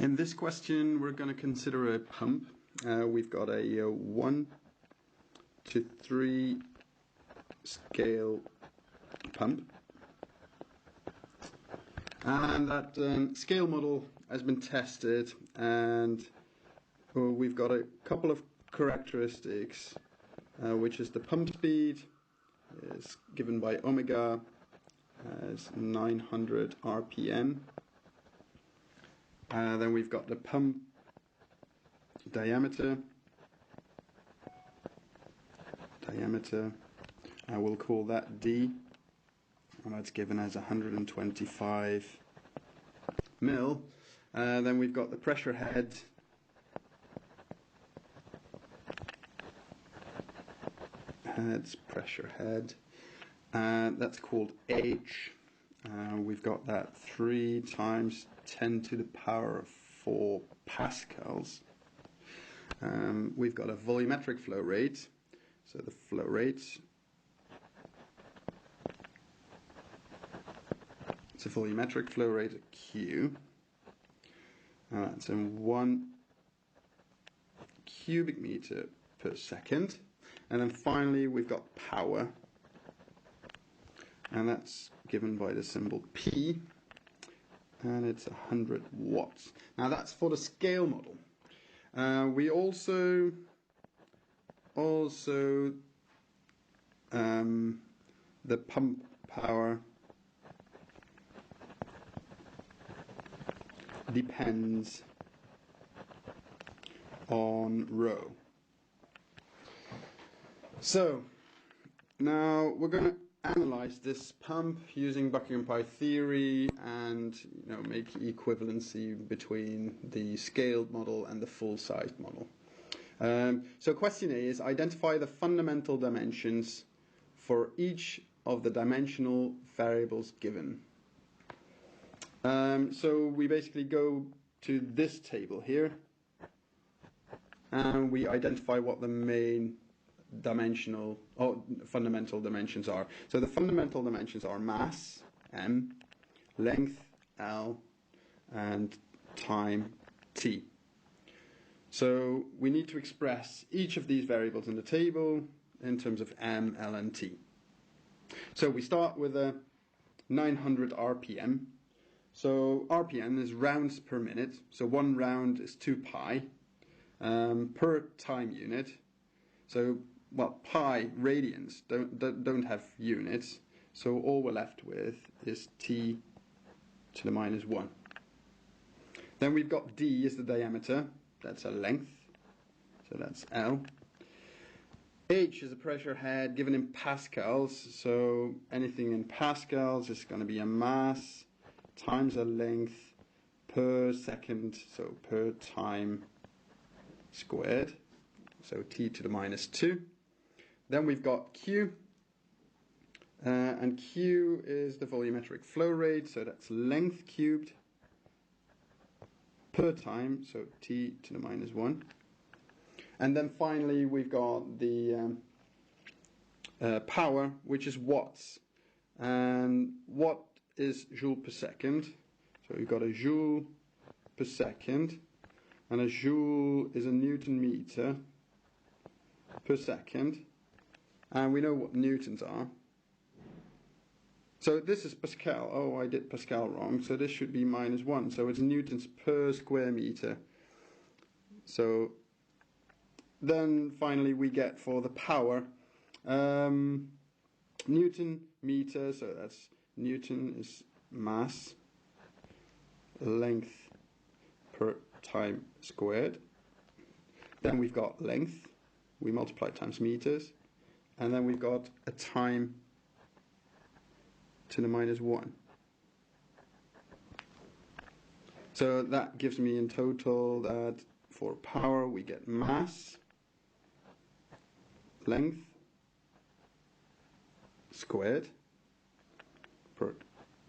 In this question, we're going to consider a pump. We've got a 1 to 3 scale pump. And that scale model has been tested, and we've got a couple of characteristics, which is the pump speed is given by omega as 900 RPM. Then we've got the pump diameter. I will call that D, and that's given as 125 mil. Then we've got the pressure head. Pressure head. That's called H. We've got that 3 times 10 to the power of 4 pascals. We've got a volumetric flow rate. So the flow rate, it's a volumetric flow rate of Q. That's in 1 cubic meter per second. And then finally we've got power, and that's given by the symbol P, and it's 100 watts. Now that's for the scale model. We also the pump power depends on rho. So now we're going to analyze this pump using Buckingham Pi theory and make equivalency between the scaled model and the full-sized model. So question A is identify the fundamental dimensions for each of the dimensional variables given. So we basically go to this table here and we identify what the main fundamental dimensions are. So the fundamental dimensions are mass, m, length, L, and time, T. So we need to express each of these variables in the table in terms of m, L, and T. So we start with a 900 RPM. So RPM is rounds per minute. So 1 round is 2 pi per time unit. So pi radians don't have units, so all we're left with is t to the minus 1. Then we've got d is the diameter, that's a length, so that's L. H is a pressure head given in pascals, so anything in pascals is going to be a mass times a length per second, so per time squared, so t to the minus 2. Then we've got Q, and Q is the volumetric flow rate, so that's length cubed per time, so t to the minus 1. And then finally we've got the power, which is watts. And watt is joule per second, so we've got a joule per second, and a joule is a Newton meter per second. And we know what newtons are. So this is Pascal. Oh, I did Pascal wrong. So this should be minus 1. So it's newtons per square meter. So then finally we get for the power Newton meter. So that's Newton is mass, length per time squared. Then we've got length. We multiply times meters. And then we've got a time to the minus 1. So that gives me in total that for power we get mass, length squared per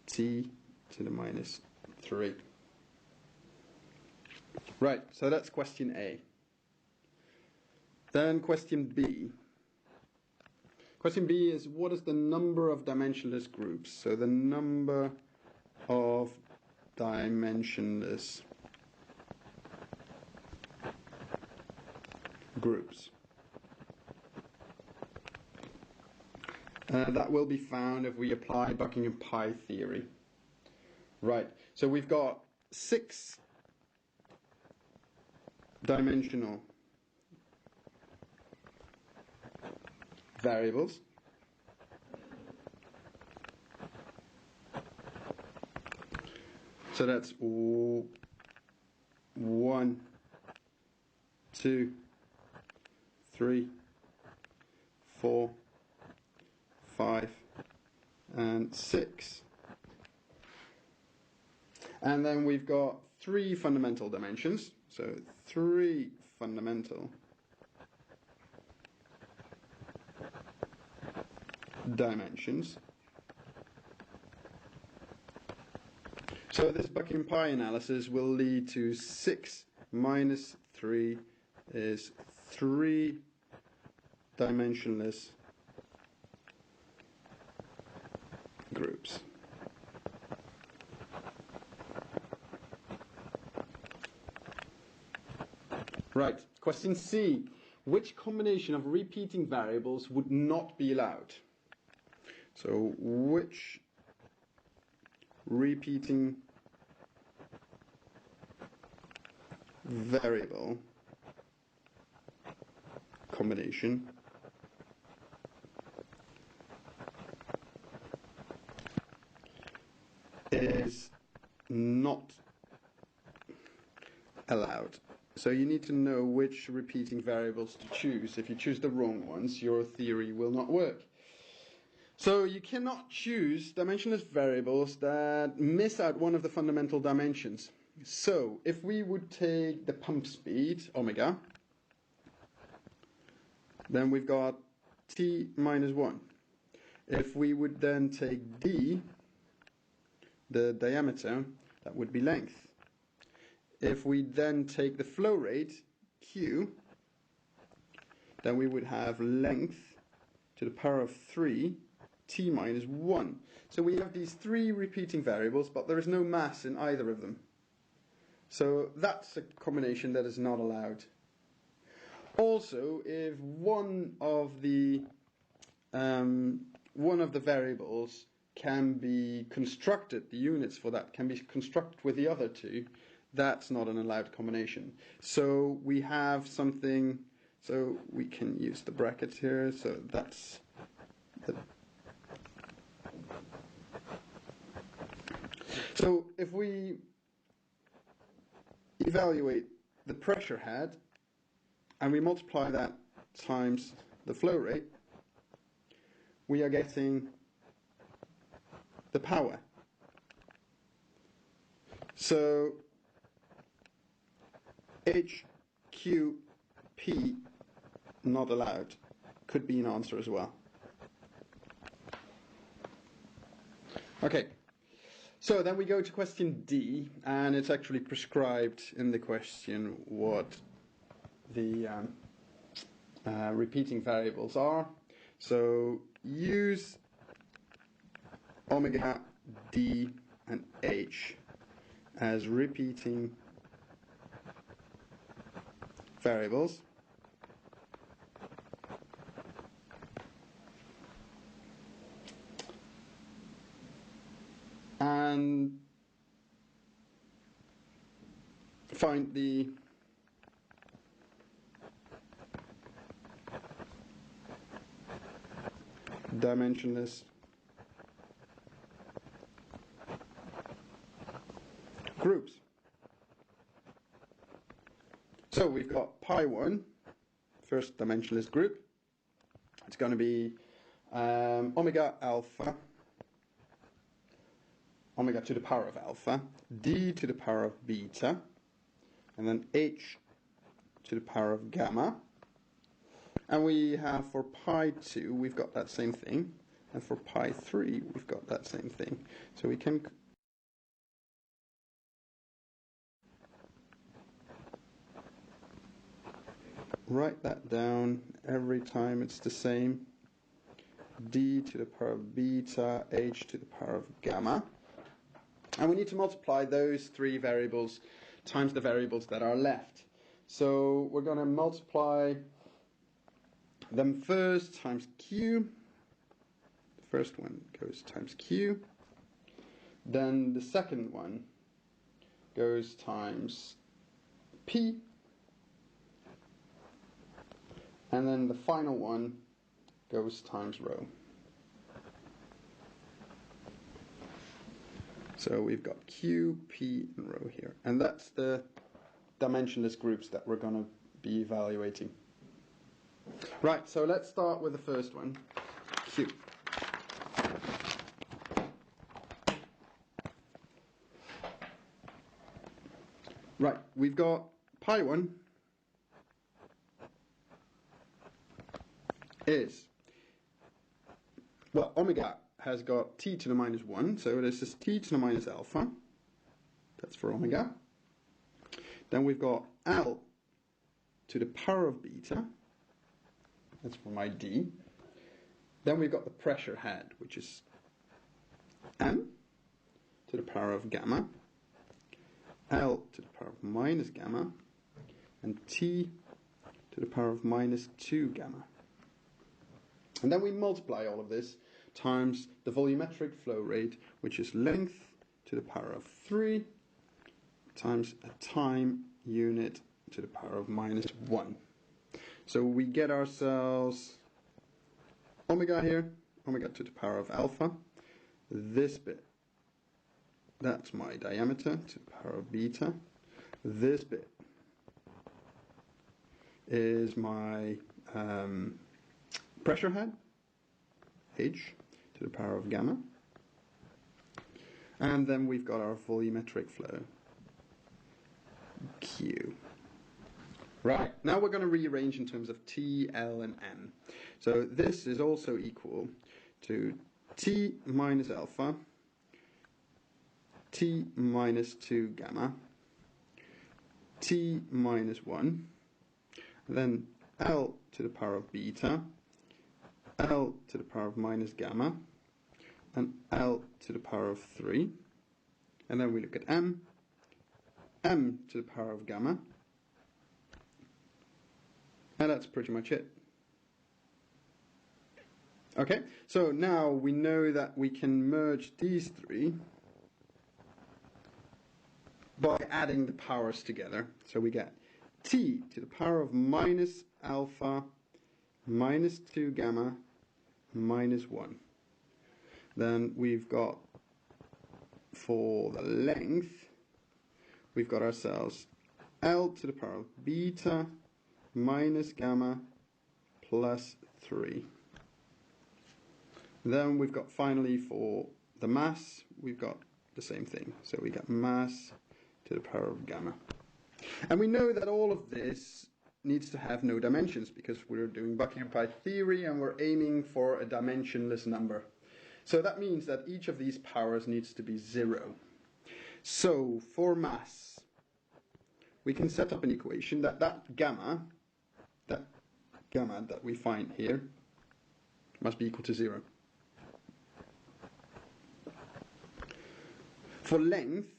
t to the minus 3. Right, so that's question A. Then question B. Question B is, what is the number of dimensionless groups? So the number of dimensionless groups. That will be found if we apply Buckingham Pi theory. Right, so we've got 6-dimensional variables. So that's 1, 2, 3, 4, 5, and 6. And then we've got 3 fundamental dimensions. So 3 fundamental dimensions. So this Buckingham Pi analysis will lead to 6 minus 3 is 3 dimensionless groups. Right, question C. Which combination of repeating variables would not be allowed? So which repeating variable combination is not allowed? So you need to know which repeating variables to choose. If you choose the wrong ones, your theory will not work. So you cannot choose dimensionless variables that miss out one of the fundamental dimensions. So if we would take the pump speed, omega, then we've got t minus 1. If we would then take d, the diameter, that would be length. If we then take the flow rate, q, then we would have length to the power of 3, t minus 1. So we have these 3 repeating variables, but there is no mass in either of them. So that's a combination that is not allowed. Also, if one of the variables can be constructed, the units for that can be constructed with the other 2, that's not an allowed combination. So we have something, so we can use the brackets here, so that's the. So if we evaluate the pressure head and we multiply that times the flow rate, we are getting the power. So HQP not allowed could be an answer as well. Okay, so then we go to question D, and it's actually prescribed in the question what the repeating variables are. So use omega, D, and H as repeating variables. And find the dimensionless groups. So we've got pi 1, first dimensionless group. It's going to be omega alpha, omega to the power of alpha, d to the power of beta, and then h to the power of gamma. And we have for pi 2, we've got that same thing, and for pi 3, we've got that same thing. So we can write that down every time it's the same. D to the power of beta, h to the power of gamma. And we need to multiply those 3 variables times the variables that are left. So we're going to multiply Then first times Q. The first one goes times Q. Then the second one goes times P. And then the final one goes times rho. So we've got Q, P, and rho here. And that's the dimensionless groups that we're going to be evaluating. Right, so let's start with the first one, Q. Right, we've got pi 1 is, well, omega has got t to the minus 1, so this is t to the minus alpha. That's for omega. Then we've got L to the power of beta. That's for my D. Then we've got the pressure head, which is M to the power of gamma, L to the power of minus gamma, and T to the power of minus 2 gamma. And then we multiply all of this times the volumetric flow rate, which is length to the power of 3 times a time unit to the power of minus 1. So we get ourselves omega here, omega to the power of alpha. This bit, that's my diameter to the power of beta. This bit is my pressure head, H to the power of gamma. And then we've got our volumetric flow, Q. Right, now we're going to rearrange in terms of T, L, and M. So this is also equal to T minus alpha, T minus 2 gamma, T minus 1, then L to the power of beta, L to the power of minus gamma, and L to the power of 3. And then we look at M, M to the power of gamma, and that's pretty much it. Okay, so now we know that we can merge these three by adding the powers together. So we get T to the power of minus alpha minus 2 gamma minus 1. Then we've got, for the length, we've got ourselves L to the power of beta minus gamma plus 3. Then we've got finally for the mass, we've got the same thing. So we get mass to the power of gamma. And we know that all of this needs to have no dimensions because we're doing Buckingham Pi theory and we're aiming for a dimensionless number. So that means that each of these powers needs to be 0. So for mass, we can set up an equation that gamma that we find here must be equal to 0. For length,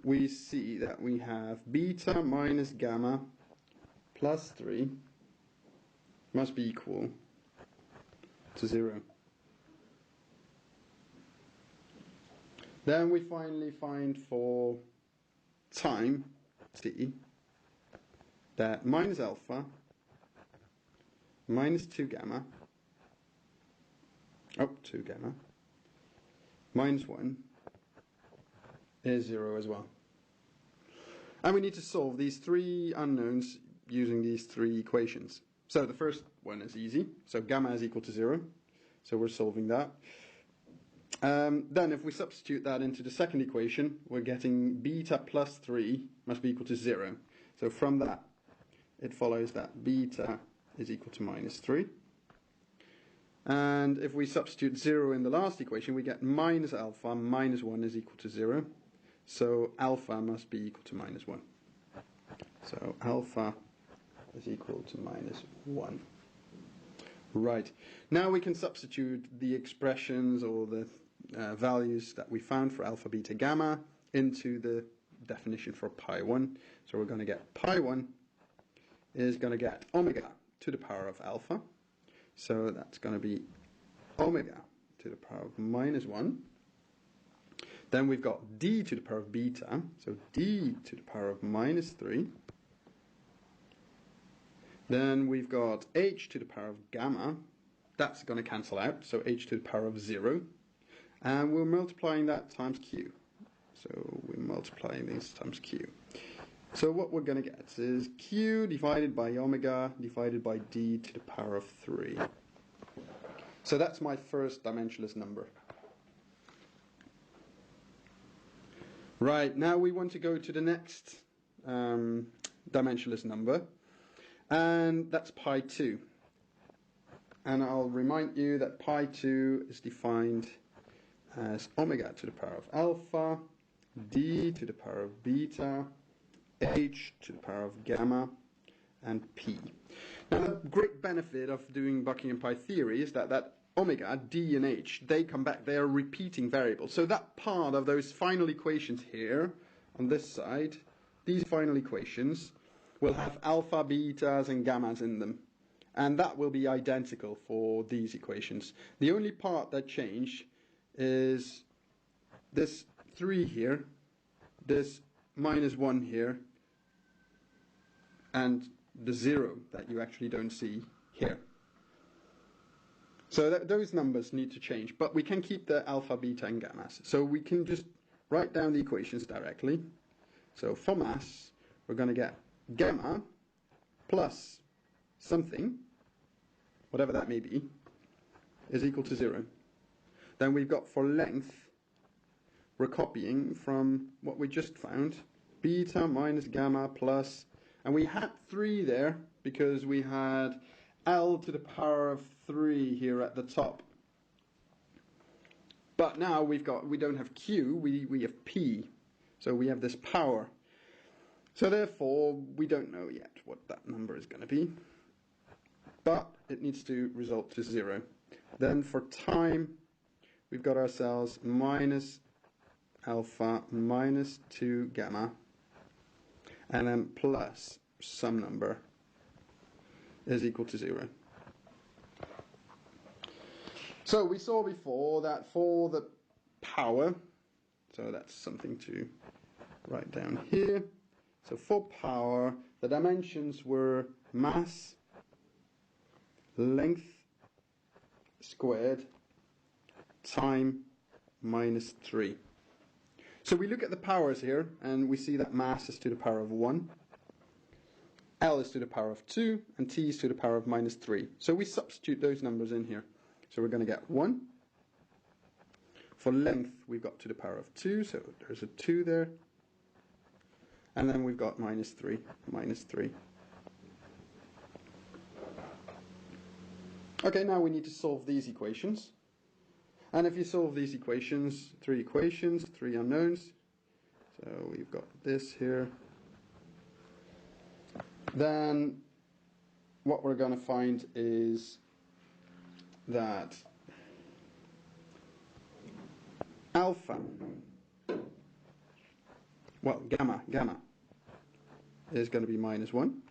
we see that we have beta minus gamma plus 3 must be equal to 0. Then we finally find for time, t, that minus alpha minus 2 gamma, 2 gamma, minus 1 is 0 as well. And we need to solve these three unknowns using these three equations. So the first one is easy. So gamma is equal to 0. So we're solving that. Then if we substitute that into the second equation, we're getting beta plus 3 must be equal to 0. So from that, it follows that beta is equal to minus 3. And if we substitute 0 in the last equation, we get minus alpha minus 1 is equal to 0. So alpha must be equal to minus 1. So alpha is equal to minus 1. Right. Now we can substitute the expressions or the values that we found for alpha, beta, gamma into the definition for pi 1. So we're going to get pi 1 is going to get omega to the power of alpha. So that's going to be omega to the power of minus 1. Then we've got d to the power of beta, so d to the power of minus 3. Then we've got h to the power of gamma. That's going to cancel out, so h to the power of 0. And we're multiplying that times q. So we're multiplying this times q. So what we're going to get is q divided by omega divided by d to the power of 3. So that's my first dimensionless number. Right, now we want to go to the next dimensionless number, and that's pi 2. And I'll remind you that pi 2 is defined as omega to the power of alpha, d to the power of beta, h to the power of gamma, and p. Now the great benefit of doing Buckingham Pi theory is that omega, d and h, they come back, they are repeating variables. So that part of those final equations here, on this side, these final equations will have alpha, betas and gammas in them. And that will be identical for these equations. The only part that changed is this 3 here, this minus 1 here, and the 0 that you actually don't see here. So those numbers need to change, but we can keep the alpha, beta and gammas. So we can just write down the equations directly. So for mass, we're going to get gamma plus something, whatever that may be, is equal to 0. Then we've got for length, we're copying from what we just found, beta minus gamma plus, and we had 3 there because we had L to the power of 3 here at the top. But now we don't have Q, we have P. So we have this power. So therefore, we don't know yet what that number is going to be. But it needs to result to 0. Then for time, we've got ourselves minus alpha minus 2 gamma, and then plus some number is equal to 0. So we saw before that for the power, so that's something to write down here. So for power, the dimensions were mass, length squared, time minus 3. So we look at the powers here, and we see that mass is to the power of 1, L is to the power of 2, and T is to the power of minus 3. So we substitute those numbers in here. So we're going to get 1. For length, we've got to the power of 2, so there's a 2 there. And then we've got minus 3, minus 3. Okay, now we need to solve these equations. And if you solve these equations, 3 unknowns. So we've got this here. Then what we're going to find is that alpha, well, gamma is going to be minus 1.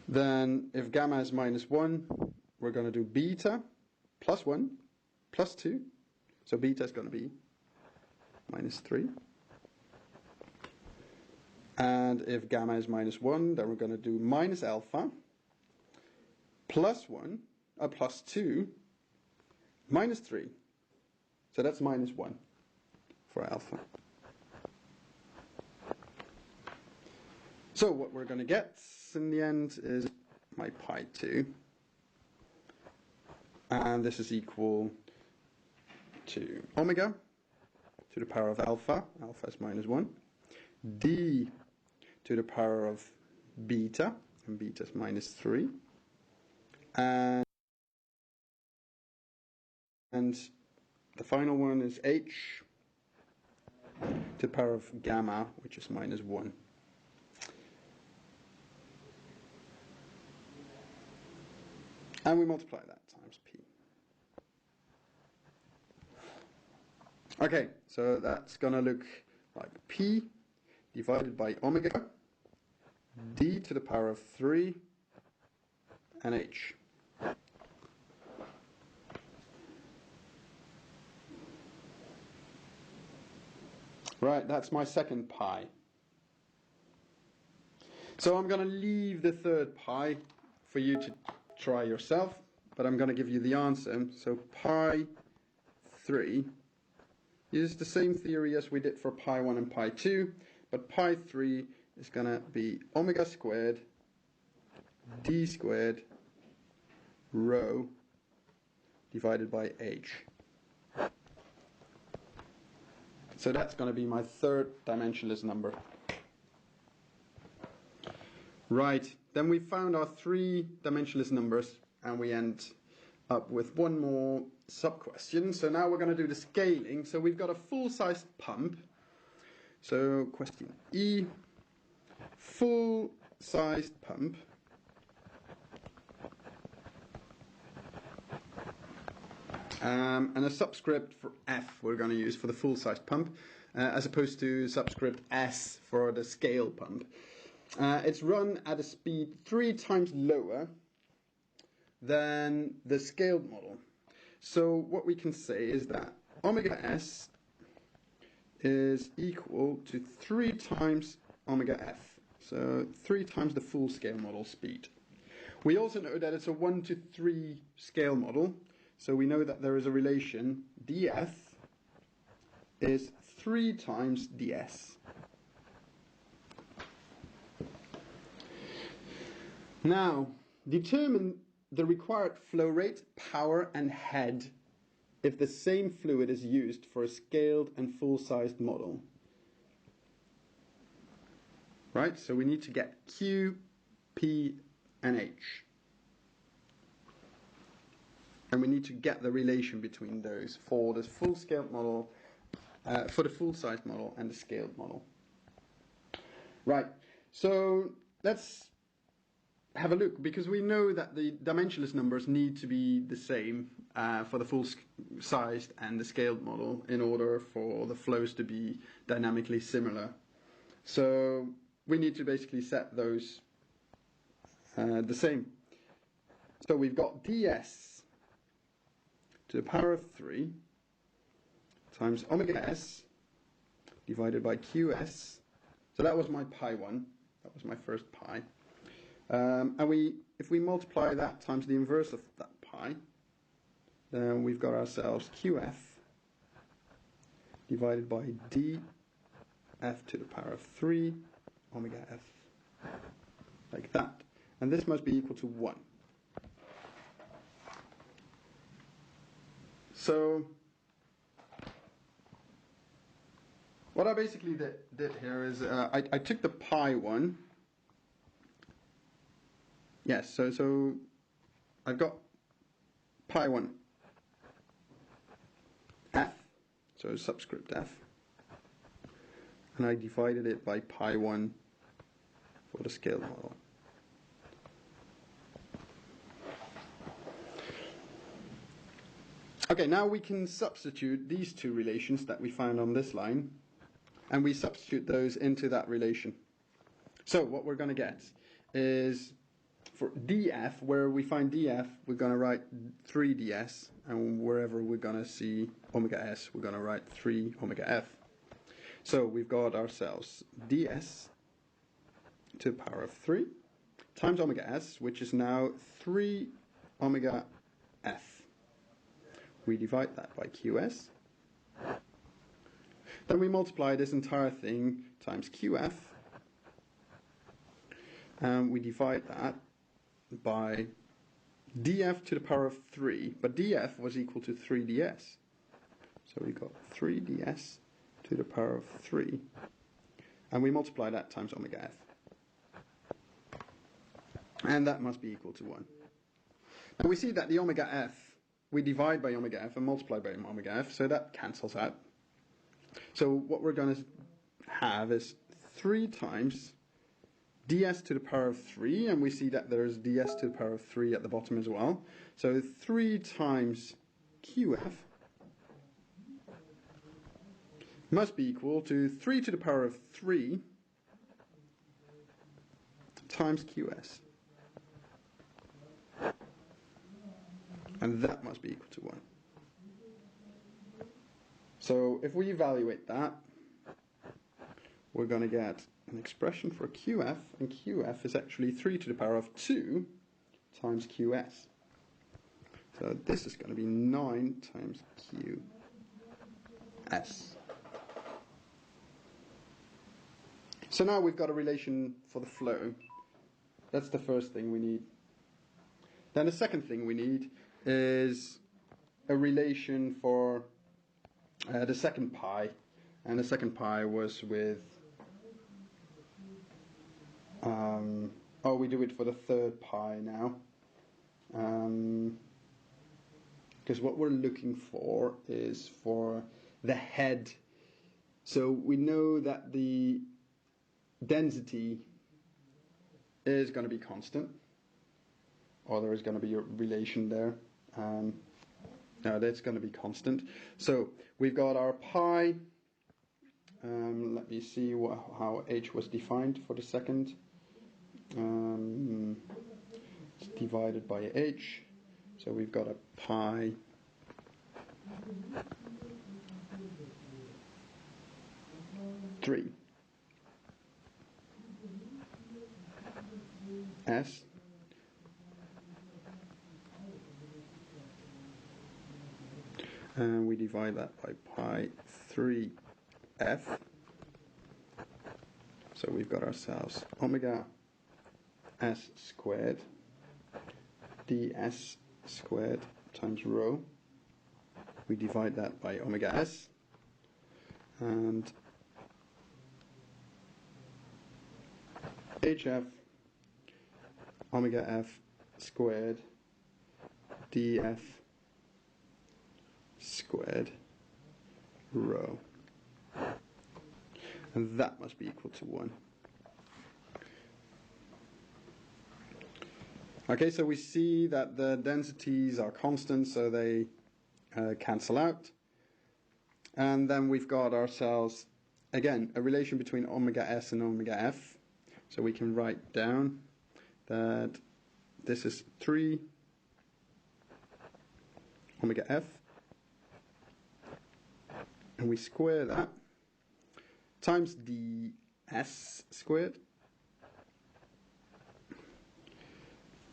Then if gamma is minus 1, we're going to do beta plus 1 plus 2. So beta is going to be minus 3. And if gamma is minus 1, then we're going to do minus alpha plus 2 minus 3. So that's minus 1 for alpha. So what we're going to get in the end is my pi 2. And this is equal to omega to the power of alpha. Alpha is minus 1. D to the power of beta. And beta is minus 3. And the final one is h to the power of gamma, which is minus 1. And we multiply that times p. Okay, so that's going to look like p divided by omega d to the power of 3 and h. Right, that's my second pi. So I'm going to leave the third pi for you to try yourself, but I'm going to give you the answer. So pi 3 is the same theory as we did for pi 1 and pi 2, but pi 3 is going to be omega squared d squared rho divided by h. So that's going to be my third dimensionless number. Right, then we found our three dimensionless numbers and we end up with one more sub-question. So now we're going to do the scaling. So we've got a full-sized pump. So question E, full-sized pump. And a subscript for F we're going to use for the full-sized pump, as opposed to subscript S for the scale pump. It's run at a speed 3 times lower than the scaled model. So what we can say is that omega S is equal to 3 times omega F. So 3 times the full scale model speed. We also know that it's a 1 to 3 scale model. So we know that there is a relation dF is 3 times ds. Now, determine the required flow rate, power and head if the same fluid is used for a scaled and full-sized model. Right, so we need to get Q, P and H. And we need to get the relation between those for the full-scaled model, for the full-sized model and the scaled model. Right, so let's have a look, because we know that the dimensionless numbers need to be the same for the full-sized and the scaled model in order for the flows to be dynamically similar. So we need to basically set those the same. So we've got ds to the power of 3 times omega s divided by qs. So that was my pi 1. That was my first pi. And if we multiply that times the inverse of that pi, then we've got ourselves qf divided by df to the power of 3 omega f. Like that. And this must be equal to 1. So what I basically did here is I took the pi 1. Yes, so I've got pi 1 f, so subscript f, and I divided it by pi 1 for the scale model. Okay, now we can substitute these two relations that we found on this line, and we substitute those into that relation. So what we're going to get is, for df, where we find df, we're going to write 3 ds, and wherever we're going to see omega s, we're going to write 3 omega f. So we've got ourselves ds to the power of 3 times omega s, which is now 3 omega f. We divide that by qs. Then we multiply this entire thing times qf, and we divide that by df to the power of 3, but df was equal to 3 ds. So we got 3 ds to the power of 3, and we multiply that times omega f. And that must be equal to 1. And we see that the omega f, we divide by omega f and multiply by omega f, so that cancels out. So what we're going to have is 3 times ds to the power of 3, and we see that there's ds to the power of 3 at the bottom as well. So 3 times qf must be equal to 3 to the power of 3 times QS. And that must be equal to 1. So if we evaluate that, we're going to get an expression for QF, and QF is actually 3 to the power of 2 times QS. So this is going to be 9 times QS. So now we've got a relation for the flow. That's the first thing we need. Then the second thing we need is a relation for the second pi. And the second pi was with... we do it for the third pi now. Because what we're looking for is for the head. So we know that the density is going to be constant, or there is going to be a relation there. No, that's going to be constant. So we've got our pi. Let me see how h was defined for the second. It's divided by h. So we've got a pi (3) s and we divide that by pi 3f. So we've got ourselves omega s squared ds squared times rho. We divide that by omega s, and hf omega f squared df squared rho, and that must be equal to 1. Okay, so we see that the densities are constant, so they cancel out. And then we've got ourselves, again, a relation between omega s and omega f. So we can write down that this is 3 omega f, and we square that, times ds squared.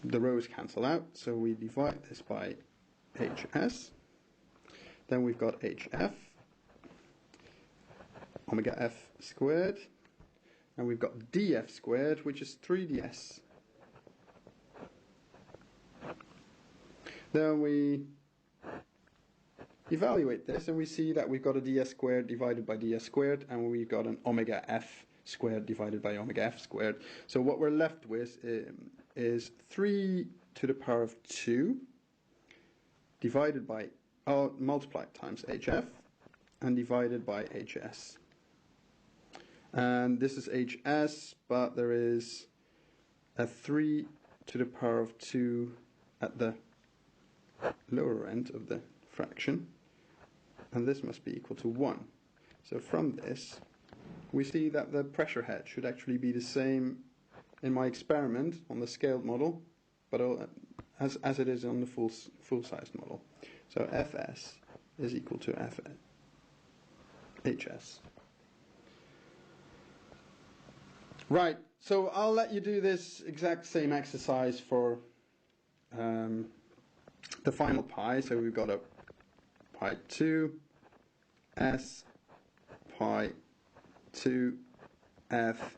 The rows cancel out, so we divide this by hs. Then we've got hf, omega f squared, and we've got df squared, which is 3ds. Then we evaluate this, and we see that we've got a ds squared divided by ds squared, and we've got an omega f squared divided by omega f squared. So what we're left with is 3 to the power of 2 divided by, multiplied times hf and divided by hs. And this is hs, but there is a 3 to the power of 2 at the lower end of the fraction, and this must be equal to 1. So from this we see that the pressure head should actually be the same in my experiment on the scaled model, but as it is on the full-sized model. So Fs is equal to Hs. Right, so I'll let you do this exact same exercise for the final pi. So we've got a pi 2 s pi 2 f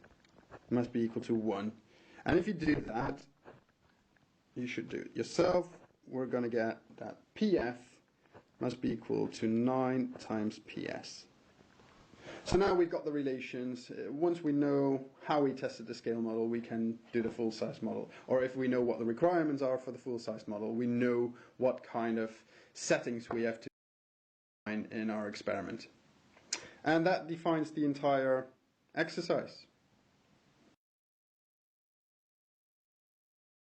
must be equal to 1. And if you do that, you should do it yourself. We're going to get that pf must be equal to 9 times ps. So now we've got the relations. Once we know how we tested the scale model, we can do the full-size model. Or if we know what the requirements are for the full-size model, we know what kind of settings we have to define in our experiment. And that defines the entire exercise.